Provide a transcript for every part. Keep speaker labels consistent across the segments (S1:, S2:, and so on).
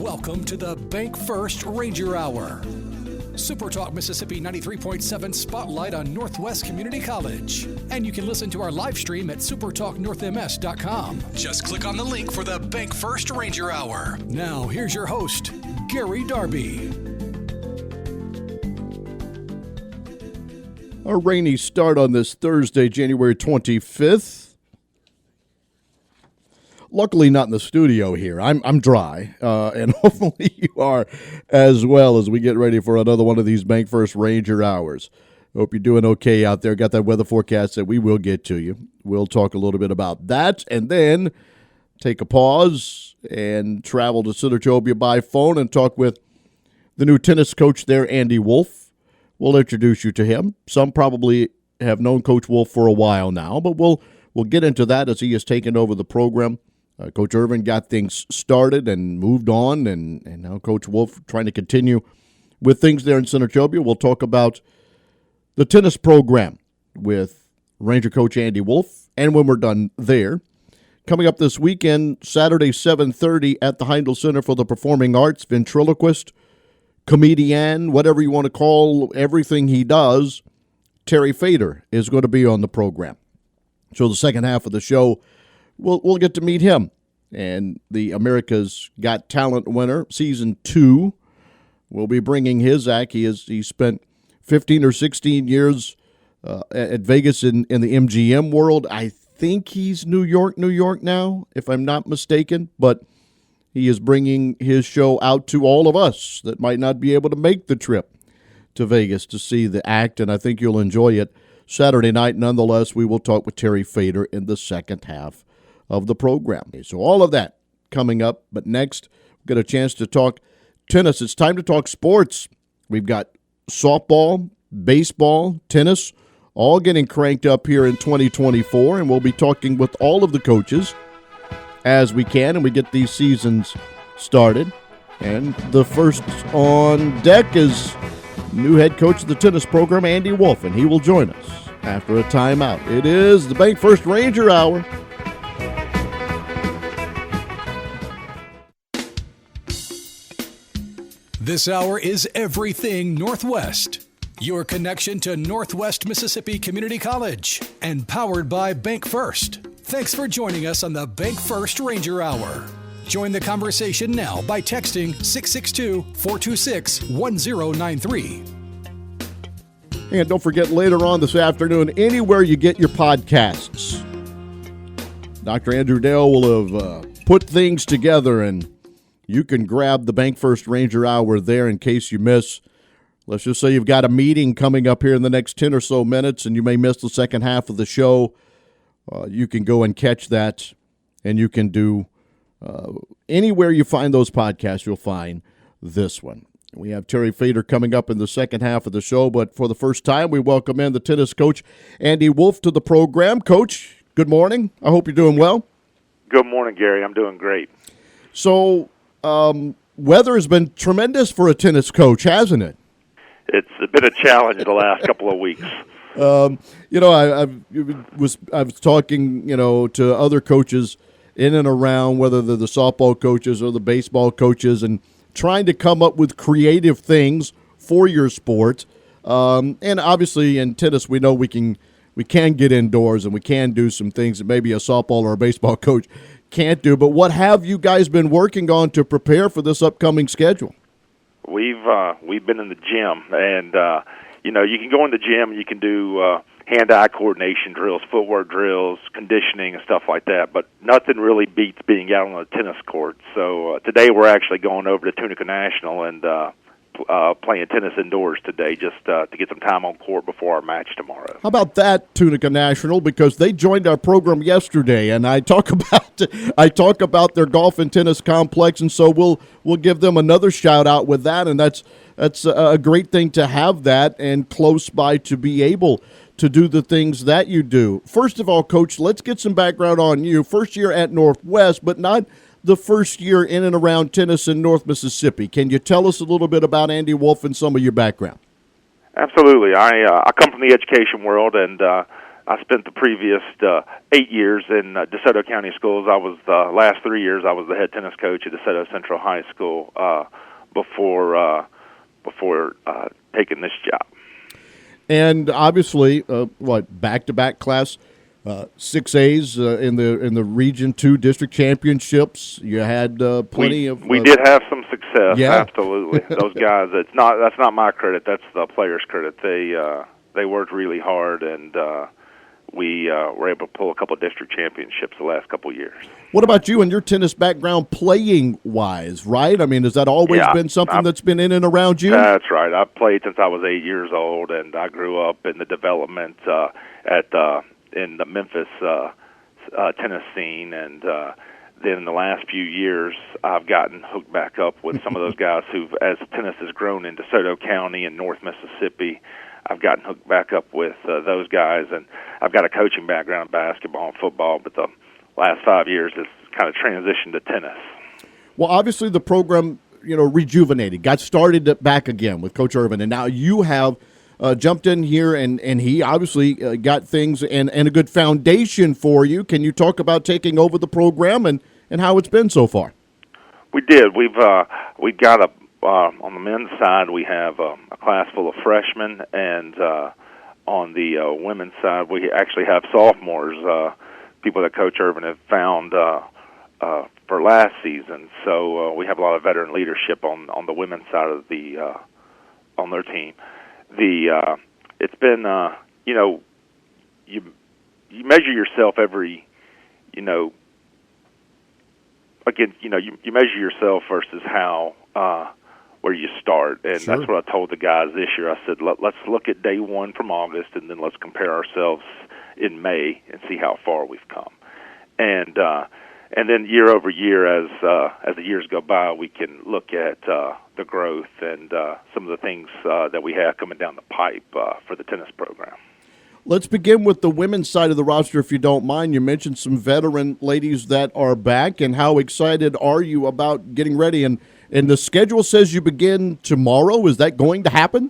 S1: Welcome to the Bank First Ranger Hour. Super Talk Mississippi 93.7 Spotlight on Northwest Community College. And you can listen to our live stream at supertalknorthms.com. Just click on the link for the Bank First Ranger Hour. Now, here's your host, Gary Darby.
S2: A rainy start on this Thursday, January 25th. Luckily not in the studio here. I'm dry, and hopefully you are as well as we get ready for another one of these Bank First Ranger Hours. Hope you're doing okay out there. Got that weather forecast that we will get to you. We'll talk a little bit about that, and then take a pause and travel to Centertopia by phone and talk with the new tennis coach there, Andy Wolf. We'll introduce you to him. Some probably have known Coach Wolf for a while now, but we'll get into that as he has taken over the program. Coach Irvin got things started and moved on, and now Coach Wolf trying to continue with things there in Centertopia. We'll talk about the tennis program with Ranger Coach Andy Wolf, and when we're done there, coming up this weekend, Saturday, 7:30 at the Heindl Center for the Performing Arts, ventriloquist, comedian, whatever you want to call everything he does, Terry Fator is going to be on the program. So the second half of the show, we'll get to meet him. And the America's Got Talent winner, Season 2, will be bringing his act. He spent 15 or 16 years at Vegas in the MGM world. I think he's New York now, if I'm not mistaken. But he is bringing his show out to all of us that might not be able to make the trip to Vegas to see the act, and I think you'll enjoy it Saturday night. Nonetheless, we will talk with Terry Fator in the second half of the program. So all of that coming up, but next, we'll get a chance to talk tennis. It's time to talk sports. We've got softball, baseball, tennis, all getting cranked up here in 2024, and we'll be talking with all of the coaches as we can, and we get these seasons started. And the first on deck is new head coach of the tennis program, Andy Wolf, and he will join us after a timeout. It is the Bank First Ranger Hour.
S1: This hour is everything Northwest. Your connection to Northwest Mississippi Community College and powered by Bank First. Thanks for joining us on the Bank First Ranger Hour. Join the conversation now by texting 662-426-1093.
S2: And don't forget, later on this afternoon, anywhere you get your podcasts, Dr. Andrew Dale will have put things together, and you can grab the Bank First Ranger Hour there in case you miss. Let's just say you've got a meeting coming up here in the next 10 or so minutes, and you may miss the second half of the show. You can go and catch that, and you can do anywhere you find those podcasts, you'll find this one. We have Terry Fator coming up in the second half of the show, but for the first time, we welcome in the tennis coach, Andy Wolf, to the program. Coach, good morning. I hope you're doing well.
S3: Good morning, Gary. I'm doing great.
S2: So, weather has been tremendous for a tennis coach, hasn't it?
S3: It's been a challenge the last couple of weeks.
S2: I was talking, to other coaches in and around, whether they're the softball coaches or the baseball coaches, and trying to come up with creative things for your sport. And obviously in tennis, we know we can get indoors and we can do some things that maybe a softball or a baseball coach can't do. But what have you guys been working on to prepare for this upcoming schedule?
S3: We've been in the gym, and you can go in the gym and you can do hand-eye coordination drills, footwork drills, conditioning, and stuff like that. But nothing really beats being out on a tennis court. So today we're actually going over to Tunica National and playing tennis indoors today, just to get some time on court before our match tomorrow.
S2: How about that, Tunica National? Because they joined our program yesterday, and I talk about their golf and tennis complex, and so we'll give them another shout out with that, and that's a great thing to have that and close by to be able to do the things that you do. First of all, Coach, let's get some background on you. First year at Northwest, but not the first year in and around tennis in North Mississippi. Can you tell us a little bit about Andy Wolf and some of your background?
S3: Absolutely. I come from the education world, and I spent the previous 8 years in DeSoto County schools. I was the last 3 years I was the head tennis coach at DeSoto Central High School before taking this job.
S2: And obviously, back-to-back class 6As in the Region 2 district championships. You had plenty of.
S3: We did have some success.
S2: Yeah.
S3: Absolutely. Those guys. That's not my credit. That's the players' credit. They worked really hard, and we were able to pull a couple of district championships the last couple of years.
S2: What about you and your tennis background, playing-wise? Right? I mean, has that always been something that's been in and around you?
S3: That's right. I've played since I was 8 years old, and I grew up in the development in the Memphis tennis scene, and then in the last few years, I've gotten hooked back up with some of those guys who, as tennis has grown in DeSoto County and North Mississippi, I've gotten hooked back up with those guys, and I've got a coaching background in basketball and football, but the last 5 years has kind of transitioned to tennis.
S2: Well, obviously the program, rejuvenated, got started back again with Coach Irvin, and now you have jumped in here, and he obviously got things and a good foundation for you. Can you talk about taking over the program and how it's been so far?
S3: We did. We've got on the men's side, we have a class full of freshmen, and on the women's side, we actually have sophomores, people that Coach Irvin have found for last season. So we have a lot of veteran leadership on the women's side of on their team. It's been you measure yourself every you measure yourself versus how where you start, and
S2: Sure.
S3: That's what I told the guys this year. I said, let's look at day one from August, and then let's compare ourselves in May and see how far we've come, and then year over year, as the years go by, we can look at the growth and some of the things that we have coming down the pipe for the tennis program.
S2: Let's begin with the women's side of the roster, if you don't mind. You mentioned some veteran ladies that are back, and how excited are you about getting ready? And the schedule says you begin tomorrow. Is that going to happen?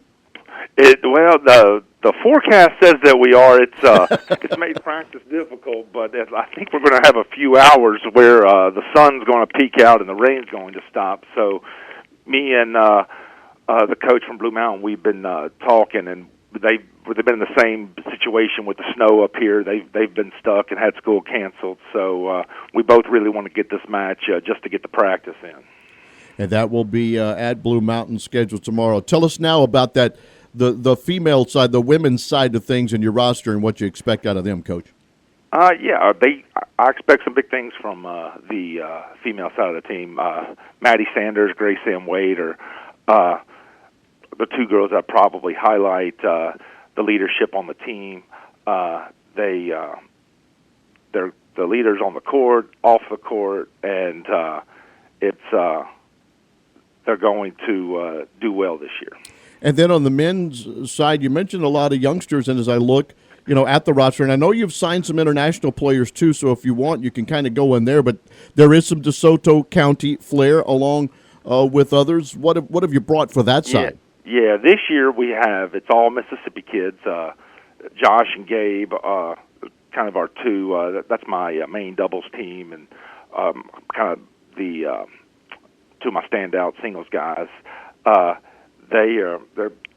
S3: The forecast says that we are. It's made practice difficult, but I think we're going to have a few hours where the sun's going to peek out and the rain's going to stop. So me and the coach from Blue Mountain, we've been talking, and they've been in the same situation with the snow up here. They've been stuck and had school canceled. So we both really want to get this match just to get the practice in.
S2: And that will be at Blue Mountain, scheduled tomorrow. Tell us now about that, the female side, the women's side of things in your roster, and what you expect out of them, Coach.
S3: I expect some big things from the female side of the team. Maddie Sanders, Grace Ann Wade are the two girls I probably highlight. The leadership on the team. They're the leaders on the court, off the court, and they're going to do well this year.
S2: And then on the men's side, you mentioned a lot of youngsters, and as I look, at the roster, and I know you've signed some international players too, so if you want, you can kind of go in there, but there is some DeSoto County flair along with others. What have you brought for that side?
S3: Yeah, this year it's all Mississippi kids. Josh and Gabe, kind of our two, that's my main doubles team, and kind of the two of my standout singles guys. They're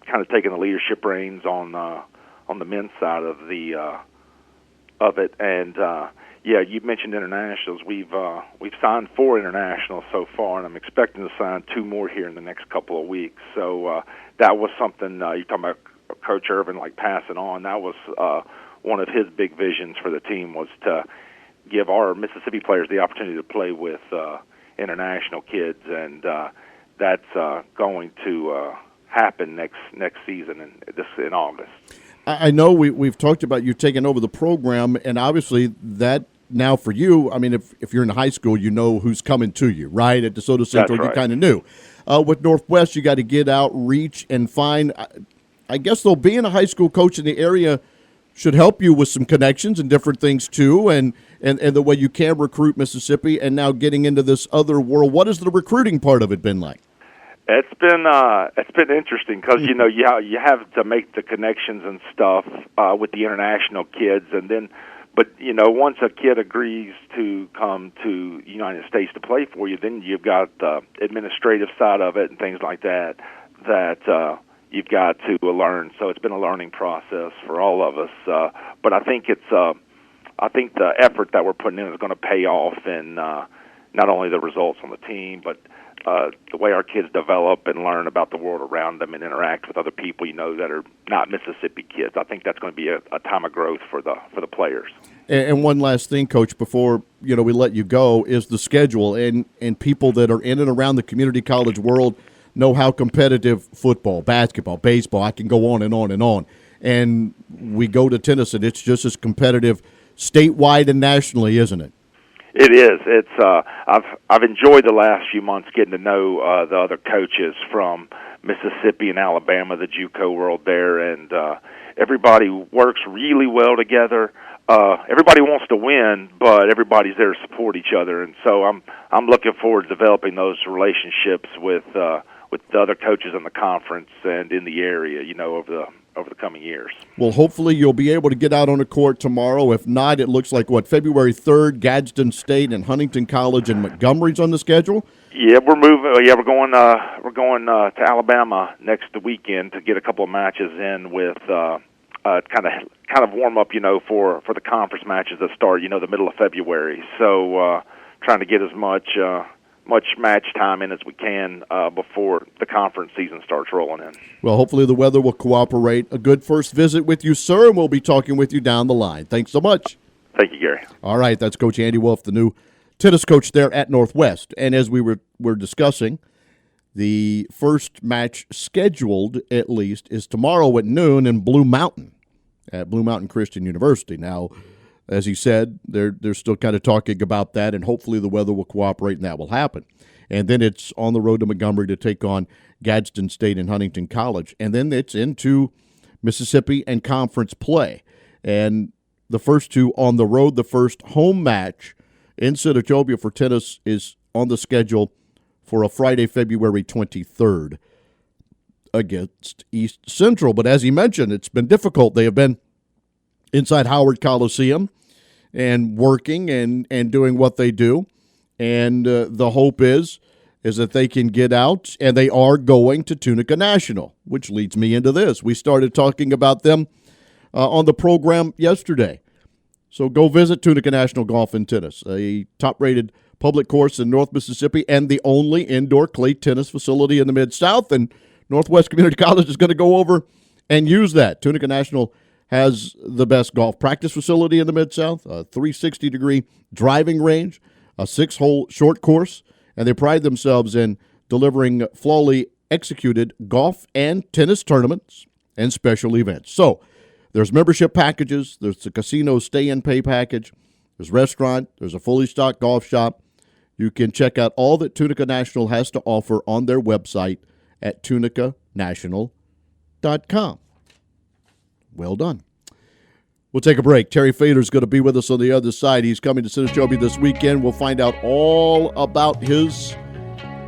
S3: kind of taking the leadership reins on the men's side of it, and you mentioned internationals. We've signed 4 internationals so far, and I'm expecting to sign 2 more here in the next couple of weeks. So that was something you're talking about, Coach Irvin, like passing on. That was one of his big visions for the team, was to give our Mississippi players the opportunity to play with international kids, and that's going to happen next season in August.
S2: I know we've talked about you taking over the program, and obviously that now for you, I mean, if you're in high school, you know who's coming to you, right? At DeSoto Central,
S3: right.
S2: You kind of knew. With Northwest, you got to get out, reach, and find. I guess, though, being a high school coach in the area should help you with some connections and different things, too, and the way you can recruit Mississippi, and now getting into this other world. What has the recruiting part of it been like?
S3: It's been interesting because you have to make the connections and stuff with the international kids, but once a kid agrees to come to the United States to play for you, then you've got the administrative side of it and things like that you've got to learn. So it's been a learning process for all of us. But I think the effort that we're putting in is going to pay off in not only the results on the team, but the way our kids develop and learn about the world around them and interact with other people, that are not Mississippi kids. I think that's going to be a time of growth for the players.
S2: And one last thing, Coach, before we let you go, is the schedule. And people that are in and around the community college world know how competitive football, basketball, baseball, I can go on and on and on. And we go to tennis, and it's just as competitive statewide and nationally, isn't it?
S3: It is. It's I've enjoyed the last few months getting to know the other coaches from Mississippi and Alabama, the JUCO world there, and everybody works really well together. Everybody wants to win, but everybody's there to support each other, and so I'm looking forward to developing those relationships with the other coaches in the conference and in the area, over the coming years.
S2: Well, hopefully you'll be able to get out on the court tomorrow. If not, it looks like, February 3rd, Gadsden State and Huntington College and Montgomery's on the schedule?
S3: Yeah, we're moving. Yeah, we're going to Alabama next weekend to get a couple of matches in with kind of warm up, for the conference matches that start, the middle of February. So trying to get as much match time in as we can before the conference season starts rolling in.
S2: Well, hopefully the weather will cooperate. A good first visit with you, sir, and we'll be talking with you down the line. Thanks so much.
S3: Thank you, Gary.
S2: All right, that's Coach Andy Wolf, the new tennis coach there at Northwest. And as we were discussing, the first match scheduled, at least, is tomorrow at noon in Blue Mountain at Blue Mountain Christian University. Now, as he said, they're still kind of talking about that, and hopefully the weather will cooperate and that will happen. And then it's on the road to Montgomery to take on Gadsden State and Huntington College. And then it's into Mississippi and conference play. And the first two on the road, the first home match in Senatobia for tennis is on the schedule for a Friday, February 23rd against East Central. But as he mentioned, it's been difficult. They have been inside Howard Coliseum and working and doing what they do. And the hope is that they can get out, and they are going to Tunica National, which leads me into this. We started talking about them on the program yesterday. So go visit Tunica National Golf and Tennis, a top-rated public course in North Mississippi and the only indoor clay tennis facility in the Mid-South. And Northwest Community College is going to go over and use that. Tunica National has the best golf practice facility in the Mid-South, a 360-degree driving range, a 6-hole short course, and they pride themselves in delivering flawlessly executed golf and tennis tournaments and special events. So there's membership packages, there's the casino stay-and-pay package, there's restaurant, there's a fully stocked golf shop. You can check out all that Tunica National has to offer on their website at tunicanational.com. Well done. We'll take a break. Terry Fator is going to be with us on the other side. He's coming to Senatobia this weekend. We'll find out all about his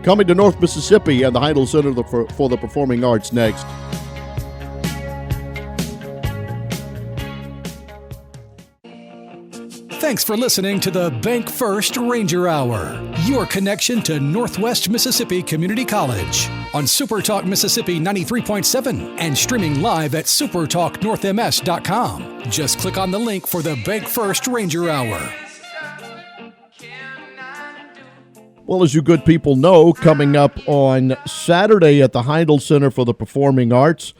S2: coming to North Mississippi and the Heindl Center for the Performing Arts next.
S1: Thanks for listening to the Bank First Ranger Hour, your connection to Northwest Mississippi Community College on Super Talk Mississippi 93.7 and streaming live at supertalknorthms.com. Just click on the link for the Bank First Ranger Hour.
S2: Well, as you good people know, coming up on Saturday at the Heindl Center for the Performing Arts,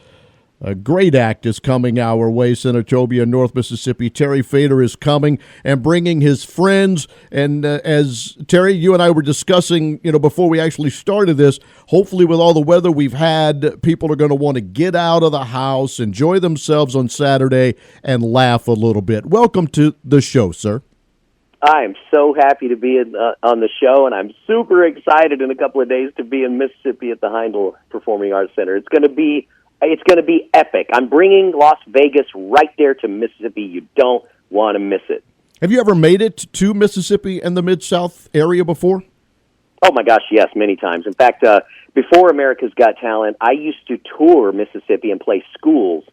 S2: a great act is coming our way, Senatobia, North Mississippi. Terry Fator is coming and bringing his friends. And as Terry, you and I were discussing, before we actually started this, hopefully with all the weather we've had, people are going to want to get out of the house, enjoy themselves on Saturday, and laugh a little bit. Welcome to the show, sir.
S4: I am so happy to be on the show, and I'm super excited in a couple of days to be in Mississippi at the Heindl Performing Arts Center. It's going to be epic. I'm bringing Las Vegas right there to Mississippi. You don't want to miss it.
S2: Have you ever made it to Mississippi and the Mid-South area before?
S4: Oh, my gosh, yes, many times. In fact, before America's Got Talent, I used to tour Mississippi and play schools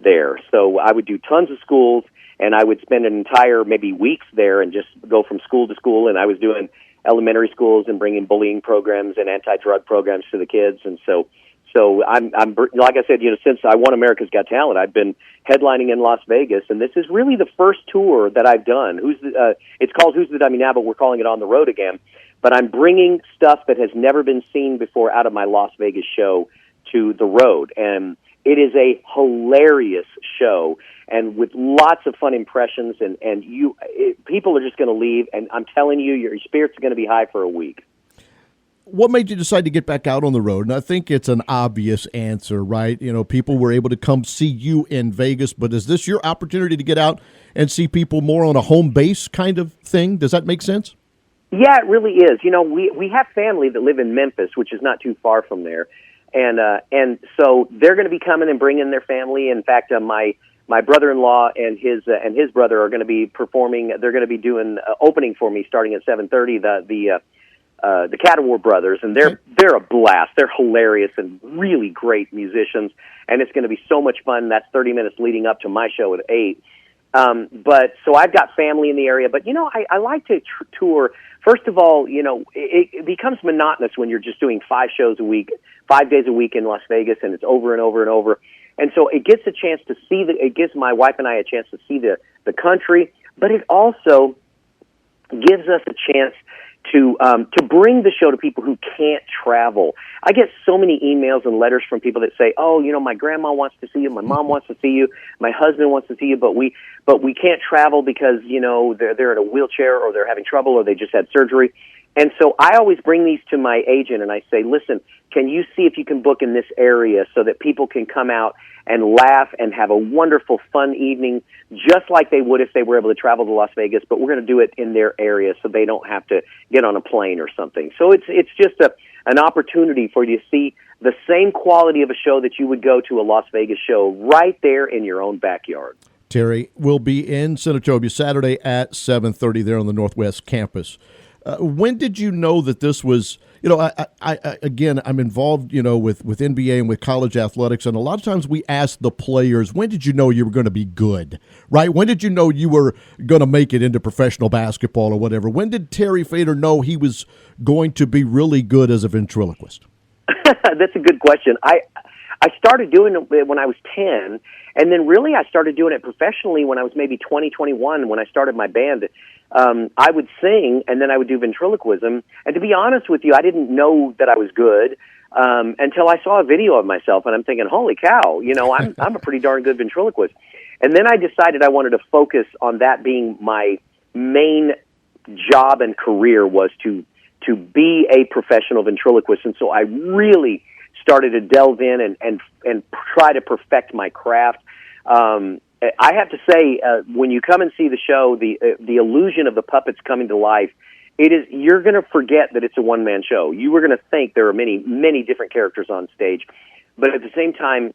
S4: there. So I would do tons of schools, and I would spend an entire maybe weeks there and just go from school to school. And I was doing elementary schools and bringing bullying programs and anti-drug programs to the kids. And so I'm like I said, since I won America's Got Talent, I've been headlining in Las Vegas, and this is really the first tour that I've done. It's called Who's the Dummy Now, but we're calling it On the Road Again. But I'm bringing stuff that has never been seen before out of my Las Vegas show to the road, and it is a hilarious show, and with lots of fun impressions, and people are just going to leave, and I'm telling you, your spirits are going to be high for a week.
S2: What made you decide to get back out on the road? And I think it's an obvious answer, right? People were able to come see you in Vegas, but is this your opportunity to get out and see people more on a home base kind of thing? Does that make sense?
S4: Yeah, it really is. We have family that live in Memphis, which is not too far from there, and so they're going to be coming and bringing their family. In fact, my brother-in-law and his brother are going to be performing. They're going to be doing opening for me starting at 7:30. The Catawar brothers, and they're a blast. They're hilarious and really great musicians, and it's going to be so much fun. That's 30 minutes leading up to my show at 8. But so I've got family in the area, but I like to tour. First of all, it becomes monotonous when you're just doing 5 shows a week, 5 days a week in Las Vegas, and it's over and over and over. And so it gets a chance to see it gives my wife and I a chance to see the country, but it also gives us a chance to bring the show to people who can't travel. I get so many emails and letters from people that say, "Oh, my grandma wants to see you, my mom wants to see you, my husband wants to see you, but we can't travel because they're in a wheelchair or they're having trouble or they just had surgery." And so I always bring these to my agent and I say, "Listen, can you see if you can book in this area so that people can come out and laugh and have a wonderful, fun evening, just like they would if they were able to travel to Las Vegas, but we're going to do it in their area so they don't have to get on a plane or something." So it's just an opportunity for you to see the same quality of a show that you would go to a Las Vegas show right there in your own backyard. Terry
S2: will be in Senatobia Saturday at 7:30 there on the Northwest campus. When did you know that this was, I'm involved, with NBA and with college athletics, and a lot of times we ask the players, when did you know you were going to be good, right? When did you know you were going to make it into professional basketball or whatever? When did Terry Fator know he was going to be really good as a ventriloquist?
S4: That's a good question. I started doing it when I was 10, and then really I started doing it professionally when I was maybe 20, 21, when I started my band. I would sing, and then I would do ventriloquism. And to be honest with you, I didn't know that I was good until I saw a video of myself, and I'm thinking, holy cow, I'm a pretty darn good ventriloquist. And then I decided I wanted to focus on that being my main job and career, was to be a professional ventriloquist. And so I really started to delve in and try to perfect my craft. I have to say, when you come and see the show, the illusion of the puppets coming to life, you're going to forget that it's a one-man show. You were going to think there are many, many different characters on stage, but at the same time,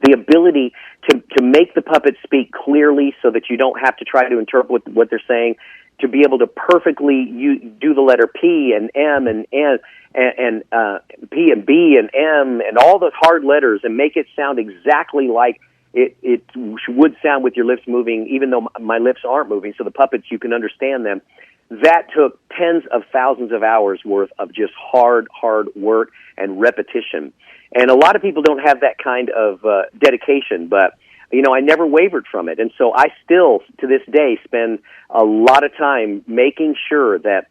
S4: the ability to make the puppets speak clearly so that you don't have to try to interpret what they're saying, to be able to perfectly do the letter P and M and N and P and B and M and all the hard letters and make it sound exactly like it would sound with your lips moving, even though my lips aren't moving, so the puppets, you can understand them. That took tens of thousands of hours worth of just hard work and repetition. And a lot of people don't have that kind of dedication, but I never wavered from it. And so I still, to this day, spend a lot of time making sure that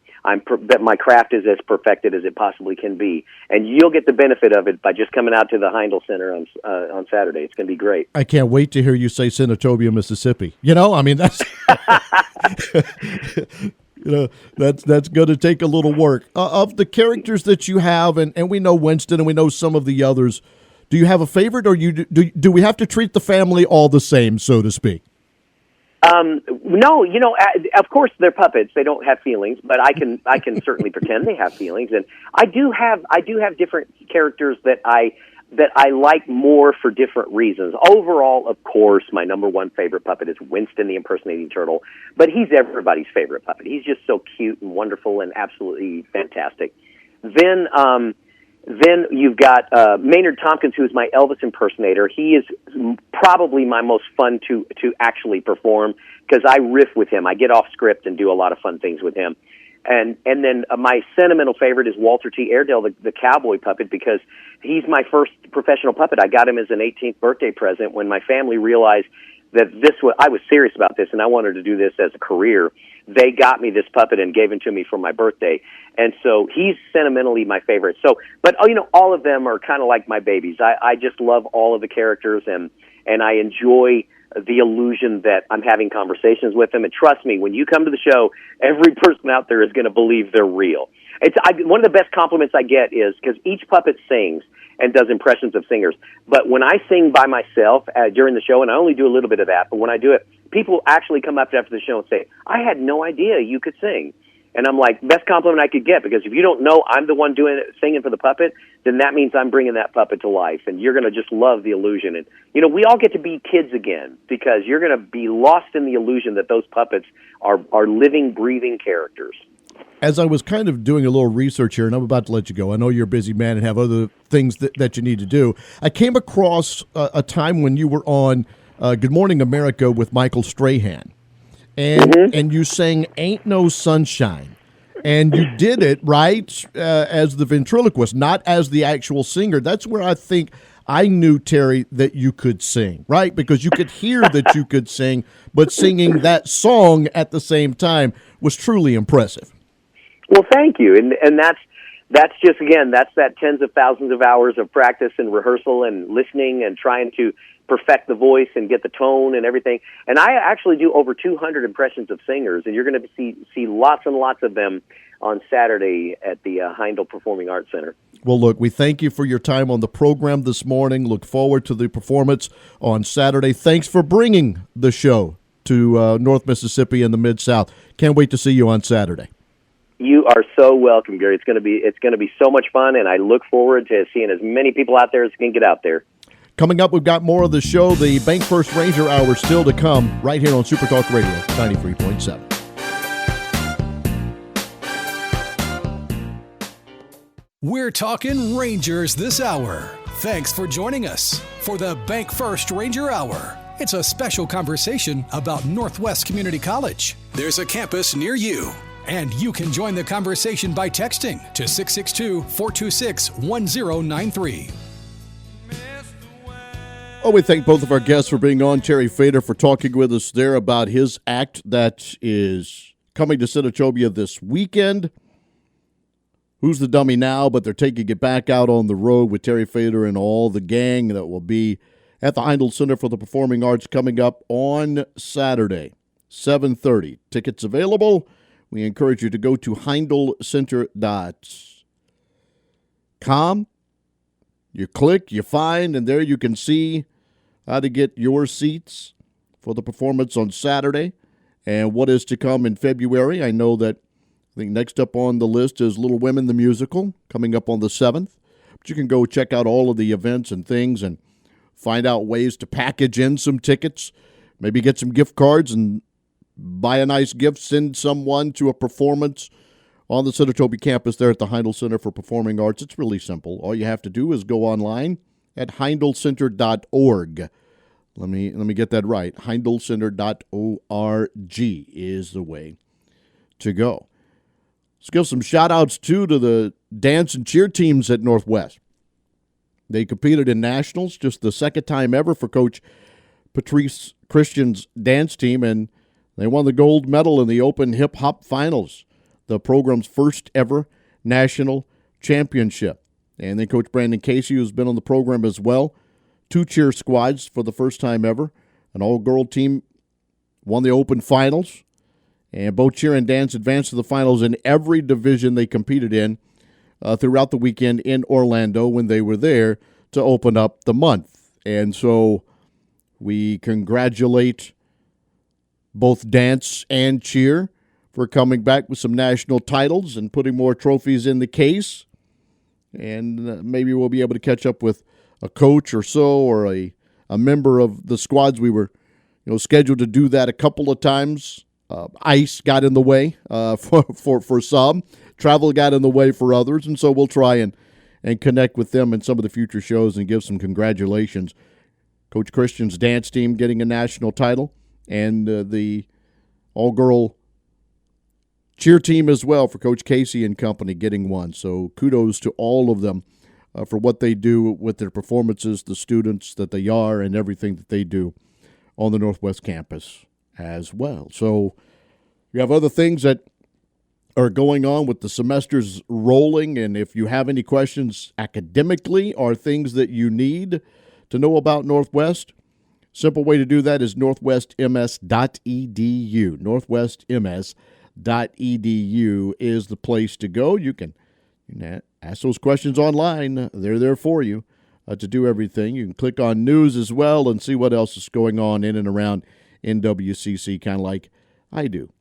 S4: that my craft is as perfected as it possibly can be. And you'll get the benefit of it by just coming out to the Heindl Center on Saturday. It's going to be great.
S2: I can't wait to hear you say Senatobia, Mississippi. That's that's going to take a little work. Of the characters that you have, and we know Winston and we know some of the others, do you have a favorite, or do we have to treat the family all the same, so to speak?
S4: No, of course they're puppets. They don't have feelings, but I can certainly pretend they have feelings. And I do have different characters that I like more for different reasons. Overall, of course, my number one favorite puppet is Winston the impersonating turtle, but he's everybody's favorite puppet. He's just so cute and wonderful and absolutely fantastic. Then, Then you've got Maynard Tompkins, who is my Elvis impersonator. He is probably my most fun to actually perform because I riff with him. I get off script and do a lot of fun things with him. And then my sentimental favorite is Walter T. Airedale, the cowboy puppet, because he's my first professional puppet. I got him as an 18th birthday present when my family realized that I was serious about this and I wanted to do this as a career. They got me this puppet and gave it to me for my birthday. And so he's sentimentally my favorite. So, but all of them are kind of like my babies. I just love all of the characters and I enjoy the illusion that I'm having conversations with them. And trust me, when you come to the show, every person out there is going to believe they're real. One of the best compliments I get is because each puppet sings and does impressions of singers. But when I sing by myself during the show, and I only do a little bit of that, but when I do it, people actually come up after the show and say, I had no idea you could sing. And I'm like, best compliment I could get, because if you don't know I'm the one doing it, singing for the puppet, then that means I'm bringing that puppet to life, and you're going to just love the illusion. And, we all get to be kids again, because you're going to be lost in the illusion that those puppets are living, breathing characters.
S2: As I was kind of doing a little research here, and I'm about to let you go, I know you're a busy man and have other things that you need to do. I came across a time when you were on Good Morning America with Michael Strahan, and you sang Ain't No Sunshine, and you did it, right, as the ventriloquist, not as the actual singer. That's where I think I knew, Terry, that you could sing, right? Because you could hear that you could sing, but singing that song at the same time was truly impressive.
S4: Well, thank you, and that's just, again, that's that tens of thousands of hours of practice and rehearsal and listening and trying to perfect the voice and get the tone and everything. And I actually do over 200 impressions of singers, and you're going to see lots and lots of them on Saturday at the Heindl Performing Arts Center.
S2: Well, look, we thank you for your time on the program this morning. Look forward to the performance on Saturday. Thanks for bringing the show to North Mississippi and the Mid-South. Can't wait to see you on Saturday.
S4: You are so welcome, Gary. It's going to be so much fun, and I look forward to seeing as many people out there as can get out there.
S2: Coming up, we've got more of the show, the Bank First Ranger Hour still to come, right here on Super Talk Radio 93.7.
S1: We're talking Rangers this hour. Thanks for joining us for the Bank First Ranger Hour. It's a special conversation about Northwest Community College. There's a campus near you, and you can join the conversation by texting to 662-426-1093.
S2: Oh, we thank both of our guests for being on. Terry Fator for talking with us there about his act that is coming to Senatobia this weekend. Who's the Dummy Now? But they're taking it back out on the road with Terry Fator and all the gang that will be at the Heindl Center for the Performing Arts coming up on Saturday, 7:30. Tickets available. We encourage you to go to HeindlCenter.com. You click, you find, and there you can see how to get your seats for the performance on Saturday and what is to come in February. I know that I think next up on the list is Little Women, the musical, coming up on the 7th. But you can go check out all of the events and things and find out ways to package in some tickets, maybe get some gift cards and buy a nice gift, send someone to a performance on the Senatobia campus there at the Heindl Center for Performing Arts. It's really simple. All you have to do is go online at HeindlCenter.org. Let me get that right. HeindlCenter.org is the way to go. Let's give some shout-outs, too, to the dance and cheer teams at Northwest. They competed in nationals, just the second time ever for Coach Patrice Christian's dance team, and they won the gold medal in the Open Hip Hop Finals, the program's first ever national championship. And then Coach Brandon Casey, who's been on the program as well, 2 cheer squads for the first time ever. An all-girl team won the Open Finals, and both cheer and dance advanced to the finals in every division they competed in throughout the weekend in Orlando when they were there to open up the month. And so we congratulate both dance and cheer for coming back with some national titles and putting more trophies in the case. And maybe we'll be able to catch up with a coach or so, or a member of the squads. We were scheduled to do that a couple of times. Ice got in the way for some. Travel got in the way for others. And so we'll try and and connect with them in some of the future shows and give some congratulations. Coach Christian's dance team getting a national title, and the all-girl cheer team as well for Coach Casey and company getting one. So kudos to all of them for what they do with their performances, the students that they are, and everything that they do on the Northwest campus as well. So you have other things that are going on with the semesters rolling, and if you have any questions academically or things that you need to know about Northwest, simple way to do that is northwestms.edu. Northwestms.edu is the place to go. You can ask those questions online. They're there for you to do everything. You can click on news as well and see what else is going on in and around NWCC, kind of like I do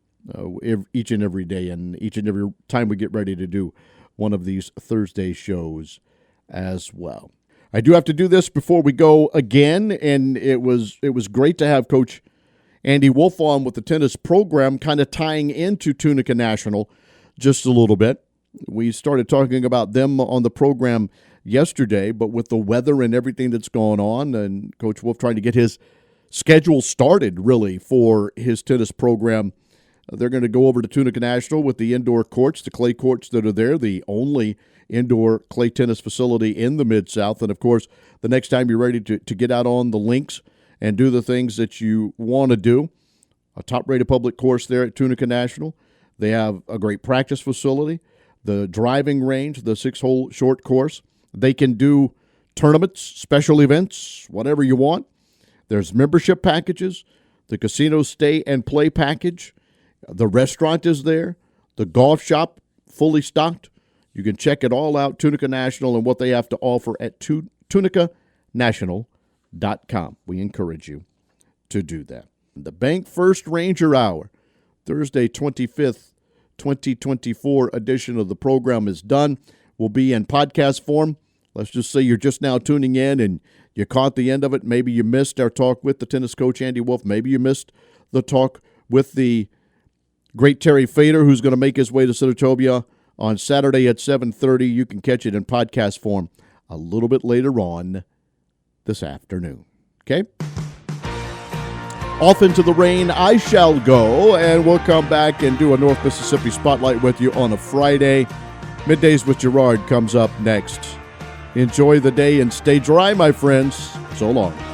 S2: each and every day and each and every time we get ready to do one of these Thursday shows as well. I do have to do this before we go again, and it was great to have Coach Andy Wolf on with the tennis program, kind of tying into Tunica National just a little bit. We started talking about them on the program yesterday, but with the weather and everything that's going on, and Coach Wolf trying to get his schedule started, really, for his tennis program, they're going to go over to Tunica National with the indoor courts, the clay courts that are there, the only indoor clay tennis facility in the Mid-South. And, of course, the next time you're ready to get out on the links and do the things that you want to do, a top-rated public course there at Tunica National. They have a great practice facility, the driving range, the 6-hole short course. They can do tournaments, special events, whatever you want. There's membership packages, the casino stay and play package. The restaurant is there. The golf shop, fully stocked. You can check it all out, Tunica National, and what they have to offer at tunicanational.com. We encourage you to do that. The Bank First Ranger Hour, Thursday, 25th, 2024 edition of the program is done. Will be in podcast form. Let's just say you're just now tuning in and you caught the end of it. Maybe you missed our talk with the tennis coach, Andy Wolf. Maybe you missed the talk with the great Terry Fator, who's going to make his way to Senatobia on Saturday at 7:30. You can catch it in podcast form a little bit later on this afternoon. Okay? Off into the rain I shall go, and we'll come back and do a North Mississippi Spotlight with you on a Friday. Middays with Gerard comes up next. Enjoy the day and stay dry, my friends. So long.